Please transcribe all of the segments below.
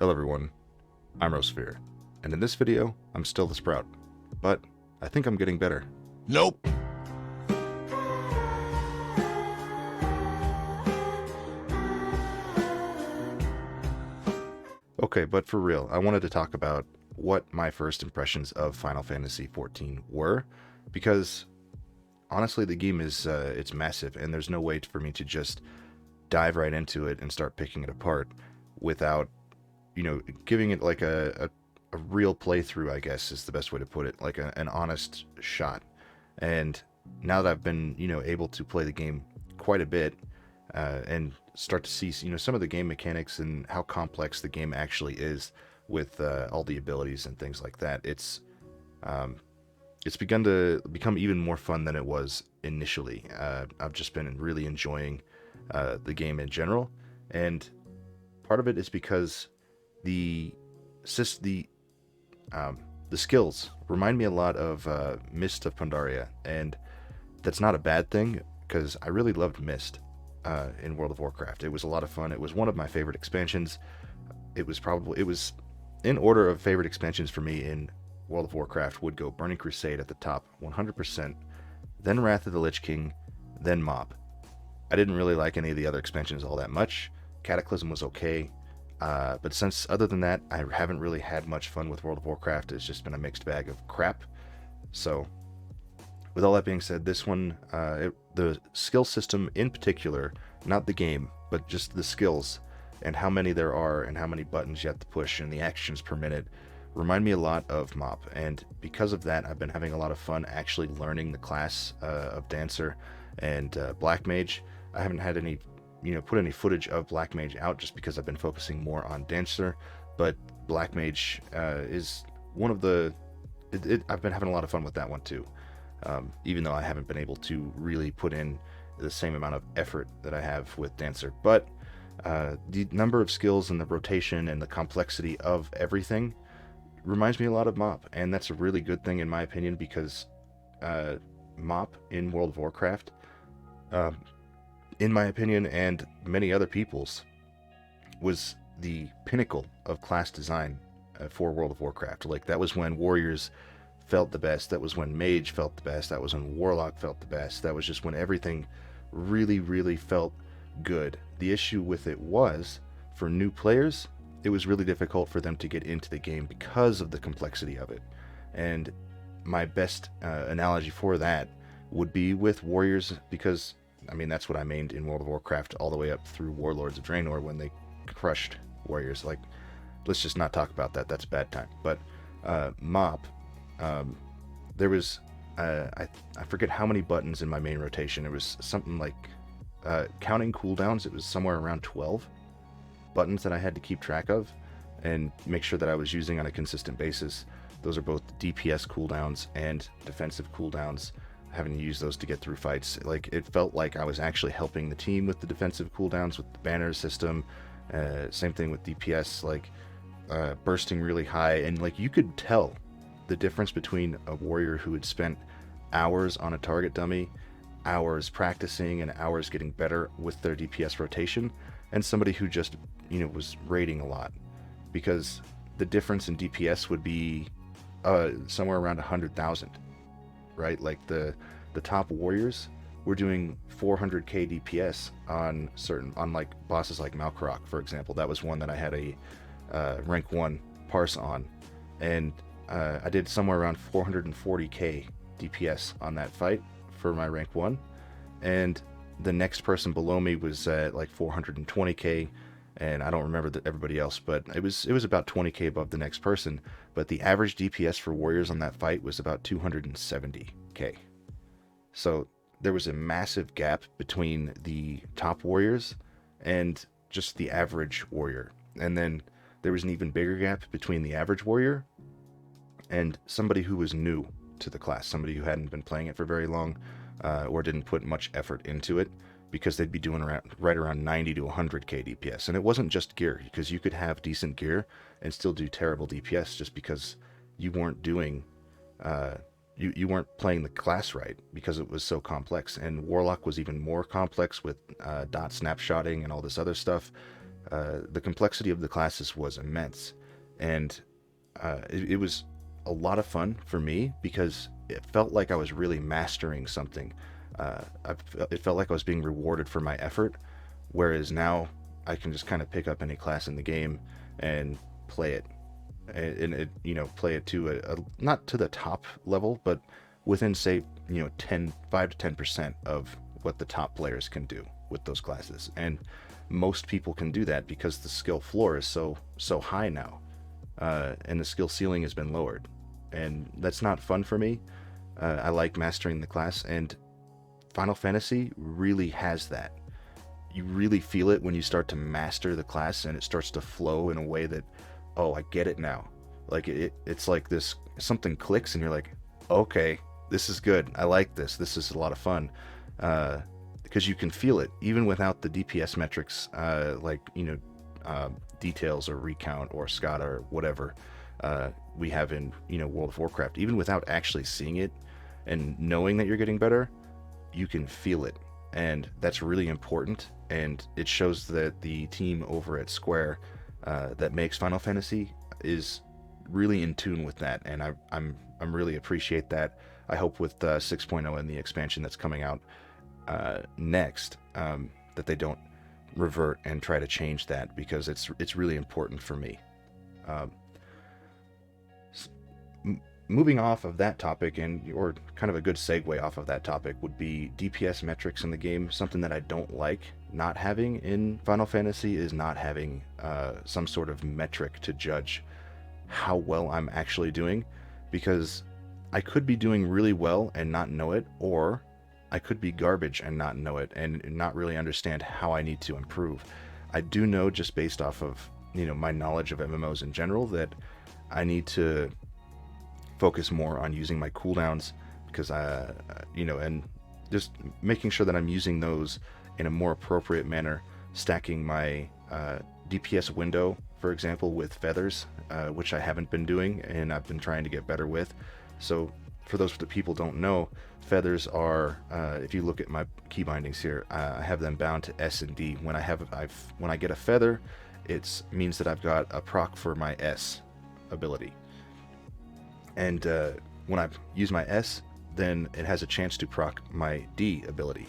Hello everyone, I'm Ffxiv, and in this video, I'm still the Sprout, but I think I'm getting better. Nope. Okay, but for real, I wanted to talk about what my first impressions of Final Fantasy XIV were, because honestly, the game is it's massive, and there's no way for me to just dive right into it and start picking it apart without, giving it like a real playthrough, I guess is the best way to put it, like an honest shot. And now that I've been, able to play the game quite a bit, and start to see, some of the game mechanics and how complex the game actually is with all the abilities and things like that, um, it's begun to become even more fun than it was initially. I've just been really enjoying the game in general, and part of it is because the sys- the skills remind me a lot of Mist of Pandaria, and that's not a bad thing because I really loved Mist in World of Warcraft. It was a lot of fun. It was one of my favorite expansions. It was in order of favorite expansions for me in World of Warcraft would go Burning Crusade at the top, 100%, then Wrath of the Lich King, then Mob. I didn't really like any of the other expansions all that much. Cataclysm was okay. But since, other than that, I haven't really had much fun with World of Warcraft. It's just been a mixed bag of crap. So, with all that being said, this one, the skill system in particular, not the game, but just the skills and how many there are and how many buttons you have to push and the actions per minute, remind me a lot of Mop. And because of that, I've been having a lot of fun actually learning the class of Dancer and Black Mage. I haven't had any put any footage of Black Mage out just because I've been focusing more on Dancer, but Black Mage is one of the I've been having a lot of fun with that one too, even though I haven't been able to really put in the same amount of effort that I have with Dancer. But the number of skills and the rotation and the complexity of everything reminds me a lot of Mop, and that's a really good thing in my opinion, because Mop in World of Warcraft, in my opinion and many other people's, was the pinnacle of class design for World of Warcraft. Like, that was when warriors felt the best, that was when mage felt the best, that was when warlock felt the best, that was just when everything really felt good. The issue with it was, for new players, it was really difficult for them to get into the game because of the complexity of it. And my best analogy for that would be with warriors, because that's what I mained in World of Warcraft all the way up through Warlords of Draenor when they crushed warriors. Like, let's just not talk about that. That's a bad time. But Mop, there was I forget how many buttons in my main rotation. It was something like, counting cooldowns, it was somewhere around 12 buttons that I had to keep track of and make sure that I was using on a consistent basis. Those are both DPS cooldowns and defensive cooldowns, having to use those to get through fights. Like, it felt like I was actually helping the team with the defensive cooldowns, with the banner system. Same thing with DPS, like bursting really high, and like, you could tell the difference between a warrior who had spent hours on a target dummy, hours practicing, and hours getting better with their DPS rotation, and somebody who just was raiding a lot, because the difference in DPS would be somewhere around 100,000. Right? Like, the top warriors were doing 400k DPS on like bosses like Malkorok, for example. That was one that I had a rank 1 parse on, and I did somewhere around 440k DPS on that fight for my rank 1, and the next person below me was at like 420k, and I don't remember everybody else, but it was about 20k above the next person. But the average DPS for warriors on that fight was about 270k. So there was a massive gap between the top warriors and just the average warrior. And then there was an even bigger gap between the average warrior and somebody who was new to the class, somebody who hadn't been playing it for very long, or didn't put much effort into it, because they'd be doing right around 90 to 100k DPS. And it wasn't just gear, because you could have decent gear and still do terrible DPS just because you weren't doing you weren't playing the class right, because it was so complex. And Warlock was even more complex with dot snapshotting and all this other stuff. The complexity of the classes was immense, and it was a lot of fun for me because it felt like I was really mastering something. It felt like I was being rewarded for my effort, whereas now I can just kind of pick up any class in the game and play it, and it, play it to not to the top level, but within, say, 5 to 10% of what the top players can do with those classes. And most people can do that because the skill floor is so high now, and the skill ceiling has been lowered, and that's not fun for me. I like mastering the class, and Final Fantasy really has that. You really feel it when you start to master the class and it starts to flow in a way that, oh, I get it now. Like it's like this, something clicks and you're like, okay, this is good. I like this. This is a lot of fun. Because you can feel it even without the DPS metrics, details or recount or SCADA or whatever we have in World of Warcraft. Even without actually seeing it and knowing that you're getting better, you can feel it, and that's really important. And it shows that the team over at Square that makes Final Fantasy is really in tune with that, and I'm really appreciate that. I hope with 6.0 and the expansion that's coming out next, that they don't revert and try to change that, because it's really important for me. Moving off of that topic, or kind of a good segue off of that topic, would be DPS metrics in the game. Something that I don't like not having in Final Fantasy is not having some sort of metric to judge how well I'm actually doing, because I could be doing really well and not know it, or I could be garbage and not know it and not really understand how I need to improve. I do know, just based off of my knowledge of MMOs in general, that I need to focus more on using my cooldowns, because and just making sure that I'm using those in a more appropriate manner, stacking my DPS window, for example, with feathers, which I haven't been doing and I've been trying to get better with. So for those that people don't know, feathers are, if you look at my key bindings here, I have them bound to S and D. When I get a feather, it means that I've got a proc for my S ability. And when I use my S, then it has a chance to proc my D ability.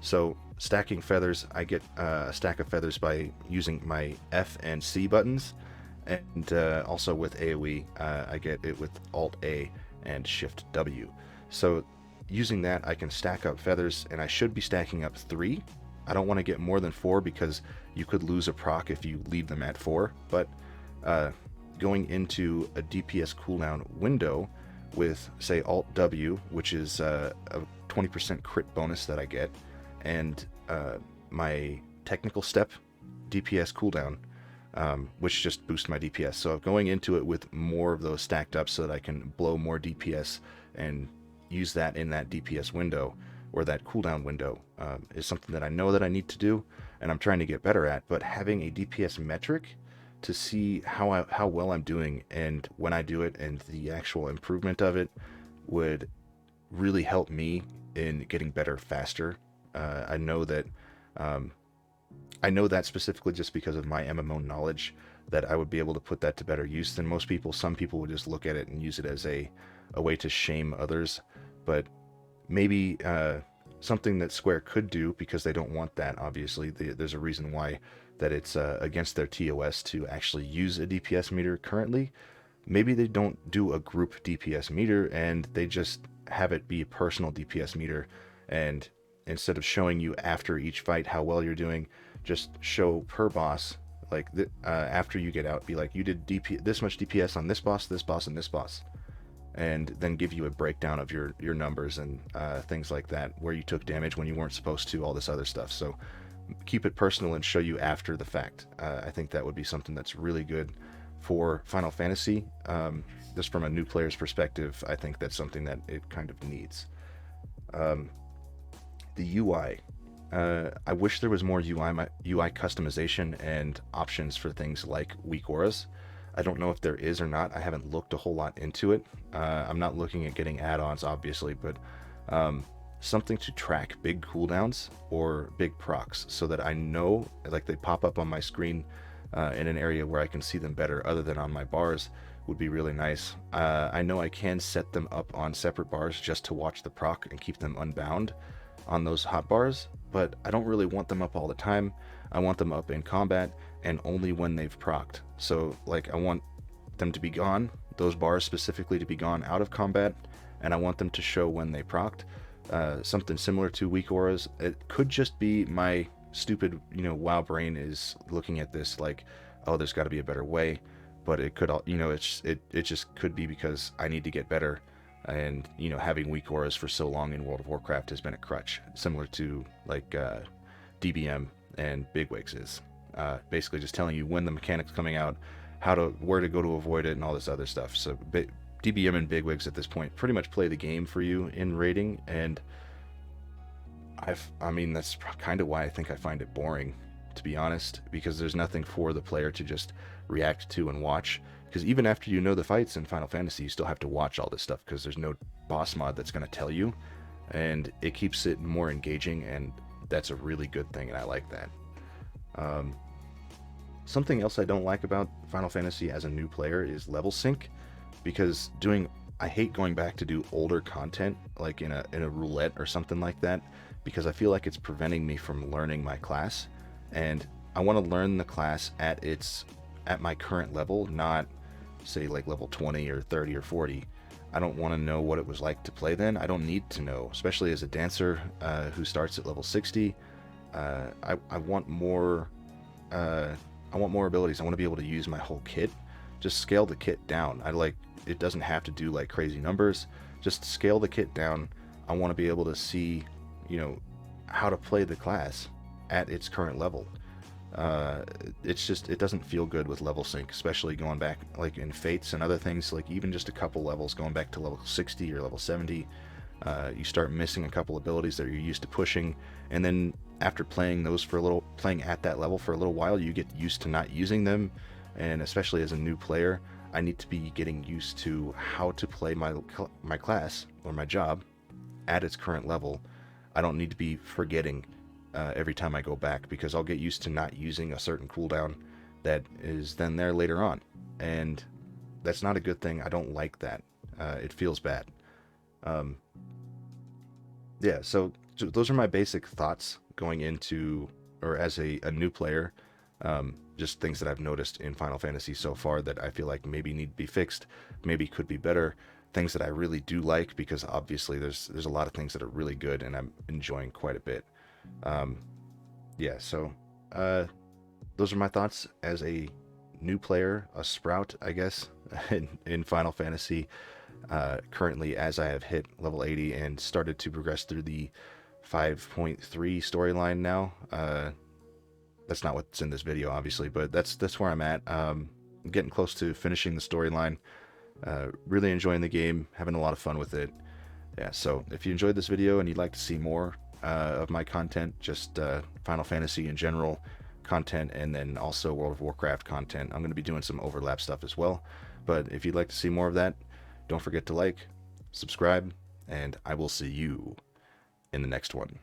So stacking feathers, I get a stack of feathers by using my F and C buttons, and also with AoE, I get it with Alt A and Shift W. So using that, I can stack up feathers, and I should be stacking up 3. I don't want to get more than 4, because you could lose a proc if you leave them at 4, but going into a DPS cooldown window with, say, Alt W, which is a 20% crit bonus that I get, and my technical step DPS cooldown, which just boosts my DPS. So going into it with more of those stacked up so that I can blow more DPS and use that in that DPS window, or that cooldown window, is something that I know that I need to do and I'm trying to get better at. But having a DPS metric to see how well I'm doing and when I do it, and the actual improvement of it, would really help me in getting better faster. I know that specifically just because of my MMO knowledge, that I would be able to put that to better use than most people. Some people would just look at it and use it as a way to shame others, but maybe something that Square could do, because they don't want that, obviously. There's a reason why that it's against their TOS to actually use a DPS meter currently. Maybe they don't do a group DPS meter, and they just have it be a personal DPS meter, and instead of showing you after each fight how well you're doing, just show per boss, like after you get out, be like, you did this much DPS on this boss, and this boss, and then give you a breakdown of your numbers and things like that, where you took damage when you weren't supposed to, all this other stuff. So keep it personal and show you after the fact. I think that would be something that's really good for Final Fantasy. Just from a new player's perspective, I think that's something that it kind of needs. The UI. I wish there was more UI customization and options for things like weak auras. I don't know if there is or not. I haven't looked a whole lot into it. I'm not looking at getting add-ons, obviously, but something to track big cooldowns or big procs, so that I know, like, they pop up on my screen in an area where I can see them better other than on my bars would be really nice. I know I can set them up on separate bars just to watch the proc and keep them unbound on those hotbars, but I don't really want them up all the time. I want them up in combat and only when they've procced. So like I want them to be gone, those bars specifically to be gone out of combat, and I want them to show when they procced. Something similar to weak auras. It could just be my stupid, WoW brain is looking at this like, oh, there's got to be a better way. But it could, it just could be because I need to get better, and having weak auras for so long in World of Warcraft has been a crutch, similar to like DBM and bigwigs is. Basically, just telling you when the mechanic's coming out, where to go to avoid it, and all this other stuff. So DBM and bigwigs at this point pretty much play the game for you in raiding, and I mean that's kind of why I think I find it boring, to be honest, because there's nothing for the player to just react to and watch. Because even after you know the fights in Final Fantasy, you still have to watch all this stuff because there's no boss mod that's going to tell you, and it keeps it more engaging, and that's a really good thing, and I like that. Something else I don't like about Final Fantasy as a new player is level sync, because I hate going back to do older content like in a roulette or something like that, because I feel like it's preventing me from learning my class, and I want to learn the class at my current level, not say like level 20 or 30 or 40. I don't want to know what it was like to play then. I don't need to know, especially as a dancer who starts at level 60. I want more abilities. I want to be able to use my whole kit. Just scale the kit down. It doesn't have to do like crazy numbers. Just scale the kit down. I want to be able to see, how to play the class at its current level. It doesn't feel good with level sync, especially going back like in Fates and other things, like even just a couple levels going back to level 60 or level 70. You start missing a couple abilities that you're used to pushing, and then after playing at that level for a little while, you get used to not using them. And especially as a new player, I need to be getting used to how to play my class or my job at its current level. I don't need to be forgetting every time I go back, because I'll get used to not using a certain cooldown that is then there later on, and that's not a good thing. I don't like that. It feels bad. Yeah, so those are my basic thoughts going into, or as a new player, just things that I've noticed in Final Fantasy so far that I feel like maybe need to be fixed, maybe could be better, things that I really do like, because obviously there's a lot of things that are really good and I'm enjoying quite a bit. So those are my thoughts as a new player, a sprout, I guess, in Final Fantasy. Currently, as I have hit level 80 and started to progress through the 5.3 storyline now. That's not what's in this video, obviously, but that's where I'm at. I'm getting close to finishing the storyline. Really enjoying the game, having a lot of fun with it. Yeah, so if you enjoyed this video and you'd like to see more of my content, just Final Fantasy in general content, and then also World of Warcraft content, I'm going to be doing some overlap stuff as well. But if you'd like to see more of that, don't forget to like, subscribe, and I will see you in the next one.